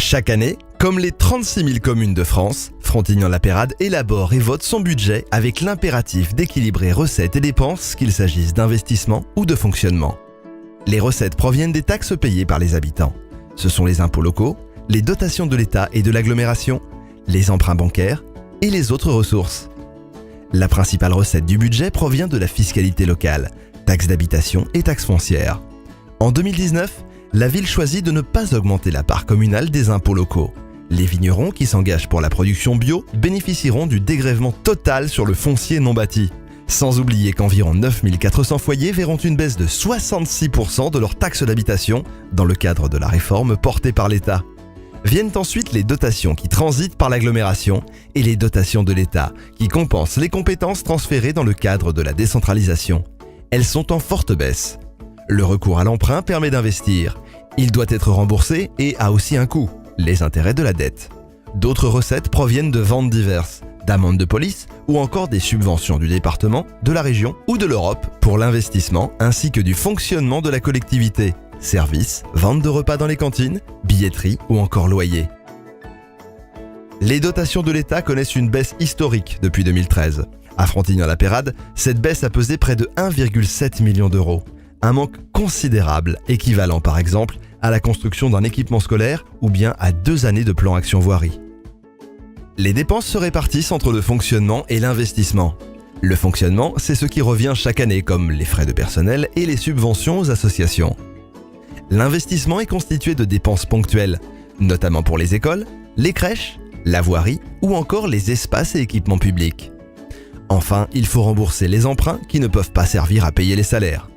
Chaque année, comme les 36 000 communes de France, Frontignan-la-Pérade élabore et vote son budget avec l'impératif d'équilibrer recettes et dépenses, qu'il s'agisse d'investissement ou de fonctionnement. Les recettes proviennent des taxes payées par les habitants. Ce sont les impôts locaux, les dotations de l'État et de l'agglomération, les emprunts bancaires et les autres ressources. La principale recette du budget provient de la fiscalité locale, taxes d'habitation et taxes foncières. En 2019, la ville choisit de ne pas augmenter la part communale des impôts locaux. Les vignerons qui s'engagent pour la production bio bénéficieront du dégrèvement total sur le foncier non bâti. Sans oublier qu'environ 9 400 foyers verront une baisse de 66% de leur taxe d'habitation dans le cadre de la réforme portée par l'État. Viennent ensuite les dotations qui transitent par l'agglomération et les dotations de l'État qui compensent les compétences transférées dans le cadre de la décentralisation. Elles sont en forte baisse. Le recours à l'emprunt permet d'investir. Il doit être remboursé et a aussi un coût, les intérêts de la dette. D'autres recettes proviennent de ventes diverses, d'amendes de police ou encore des subventions du département, de la région ou de l'Europe pour l'investissement ainsi que du fonctionnement de la collectivité, services, vente de repas dans les cantines, billetterie ou encore loyer. Les dotations de l'État connaissent une baisse historique depuis 2013. À Frontignan-la-Pérade, cette baisse a pesé près de 1,7 million d'euros. Un manque considérable, équivalent par exemple à la construction d'un équipement scolaire ou bien à 2 années de plan Action Voirie. Les dépenses se répartissent entre le fonctionnement et l'investissement. Le fonctionnement, c'est ce qui revient chaque année comme les frais de personnel et les subventions aux associations. L'investissement est constitué de dépenses ponctuelles, notamment pour les écoles, les crèches, la voirie ou encore les espaces et équipements publics. Enfin, il faut rembourser les emprunts qui ne peuvent pas servir à payer les salaires.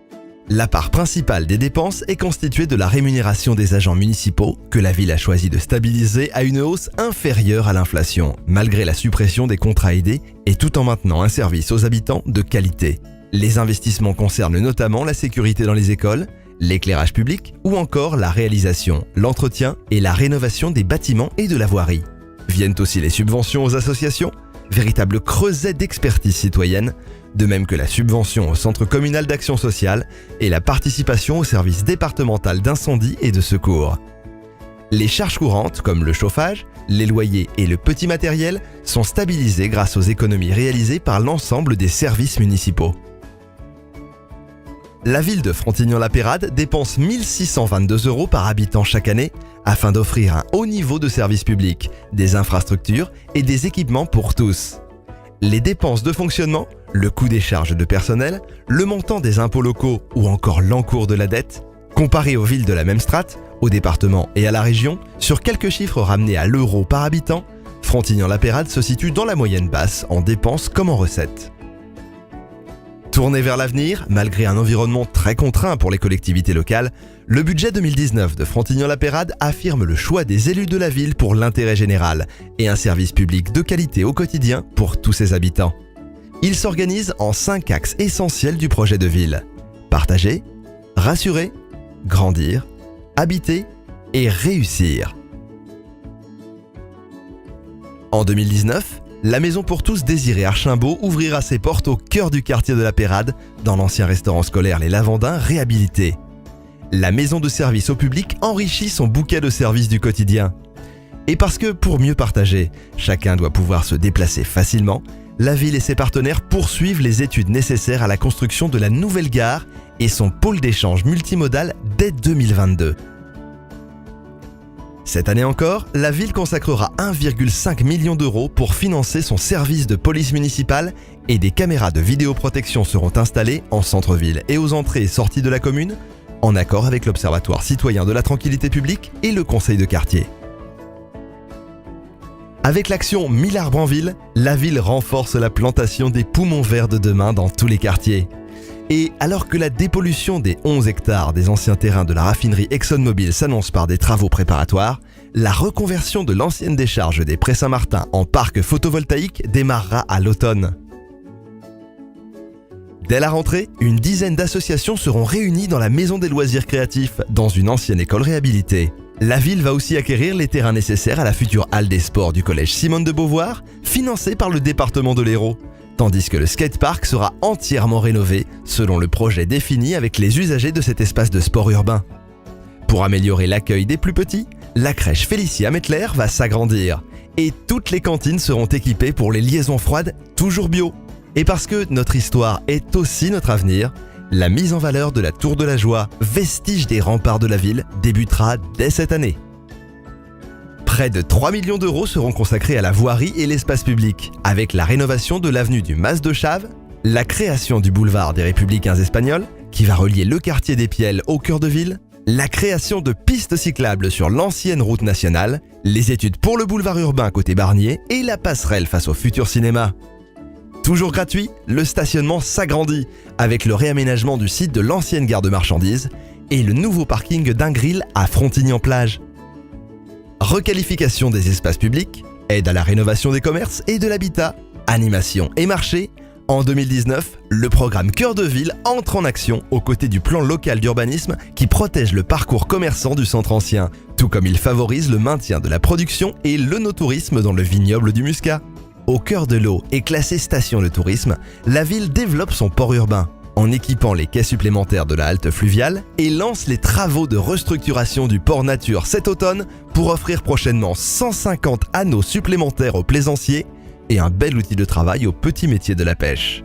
La part principale des dépenses est constituée de la rémunération des agents municipaux que la ville a choisi de stabiliser à une hausse inférieure à l'inflation, malgré la suppression des contrats aidés et tout en maintenant un service aux habitants de qualité. Les investissements concernent notamment la sécurité dans les écoles, l'éclairage public ou encore la réalisation, l'entretien et la rénovation des bâtiments et de la voirie. Viennent aussi les subventions aux associations, véritable creuset d'expertise citoyenne, de même que la subvention au Centre communal d'action sociale et la participation au service départemental d'incendie et de secours. Les charges courantes, comme le chauffage, les loyers et le petit matériel, sont stabilisées grâce aux économies réalisées par l'ensemble des services municipaux. La ville de Frontignan-la-Pérade dépense 1 622 € par habitant chaque année afin d'offrir un haut niveau de services publics, des infrastructures et des équipements pour tous. Les dépenses de fonctionnement, le coût des charges de personnel, le montant des impôts locaux ou encore l'encours de la dette, comparés aux villes de la même strate, au département et à la région, sur quelques chiffres ramenés à l'euro par habitant, Frontignan-la-Pérade se situe dans la moyenne basse en dépenses comme en recettes. Tourné vers l'avenir, malgré un environnement très contraint pour les collectivités locales, le budget 2019 de Frontignan-la-Pérade affirme le choix des élus de la ville pour l'intérêt général et un service public de qualité au quotidien pour tous ses habitants. Il s'organise en 5 axes essentiels du projet de ville: partager, rassurer, grandir, habiter et réussir. En 2019, la Maison pour tous Désiré Archimbault ouvrira ses portes au cœur du quartier de la Pérade, dans l'ancien restaurant scolaire Les Lavandins réhabilité. La maison de service au public enrichit son bouquet de services du quotidien. Et parce que pour mieux partager, chacun doit pouvoir se déplacer facilement, la ville et ses partenaires poursuivent les études nécessaires à la construction de la nouvelle gare et son pôle d'échange multimodal dès 2022. Cette année encore, la ville consacrera 1,5 million d'euros pour financer son service de police municipale et des caméras de vidéoprotection seront installées en centre-ville et aux entrées et sorties de la commune, en accord avec l'Observatoire citoyen de la tranquillité publique et le conseil de quartier. Avec l'action 1000 arbres en ville, la ville renforce la plantation des poumons verts de demain dans tous les quartiers. Et alors que la dépollution des 11 hectares des anciens terrains de la raffinerie ExxonMobil s'annonce par des travaux préparatoires, la reconversion de l'ancienne décharge des Prés Saint-Martin en parc photovoltaïque démarrera à l'automne. Dès la rentrée, une dizaine d'associations seront réunies dans la Maison des loisirs créatifs, dans une ancienne école réhabilitée. La ville va aussi acquérir les terrains nécessaires à la future halle des sports du collège Simone de Beauvoir, financée par le département de l'Hérault, tandis que le skatepark sera entièrement rénové selon le projet défini avec les usagers de cet espace de sport urbain. Pour améliorer l'accueil des plus petits, la crèche Félicie à Mettler va s'agrandir. Et toutes les cantines seront équipées pour les liaisons froides toujours bio. Et parce que notre histoire est aussi notre avenir, la mise en valeur de la Tour de la Joie, vestige des remparts de la ville, débutera dès cette année. Près de 3 millions d'euros seront consacrés à la voirie et l'espace public, avec la rénovation de l'avenue du Mas de Chaves, la création du boulevard des Républicains espagnols, qui va relier le quartier des Piels au cœur de ville, la création de pistes cyclables sur l'ancienne route nationale, les études pour le boulevard urbain côté Barnier et la passerelle face au futur cinéma. Toujours gratuit, le stationnement s'agrandit avec le réaménagement du site de l'ancienne gare de marchandises et le nouveau parking d'un grill à Frontignan-Plage. Requalification des espaces publics, aide à la rénovation des commerces et de l'habitat, animation et marché. En 2019, le programme Cœur de Ville entre en action aux côtés du plan local d'urbanisme qui protège le parcours commerçant du centre ancien, tout comme il favorise le maintien de la production et l'œnotourisme dans le vignoble du Muscat. Au cœur de l'eau et classé station de tourisme, la ville développe son port urbain en équipant les quais supplémentaires de la halte fluviale et lance les travaux de restructuration du port nature cet automne pour offrir prochainement 150 anneaux supplémentaires aux plaisanciers et un bel outil de travail aux petits métiers de la pêche.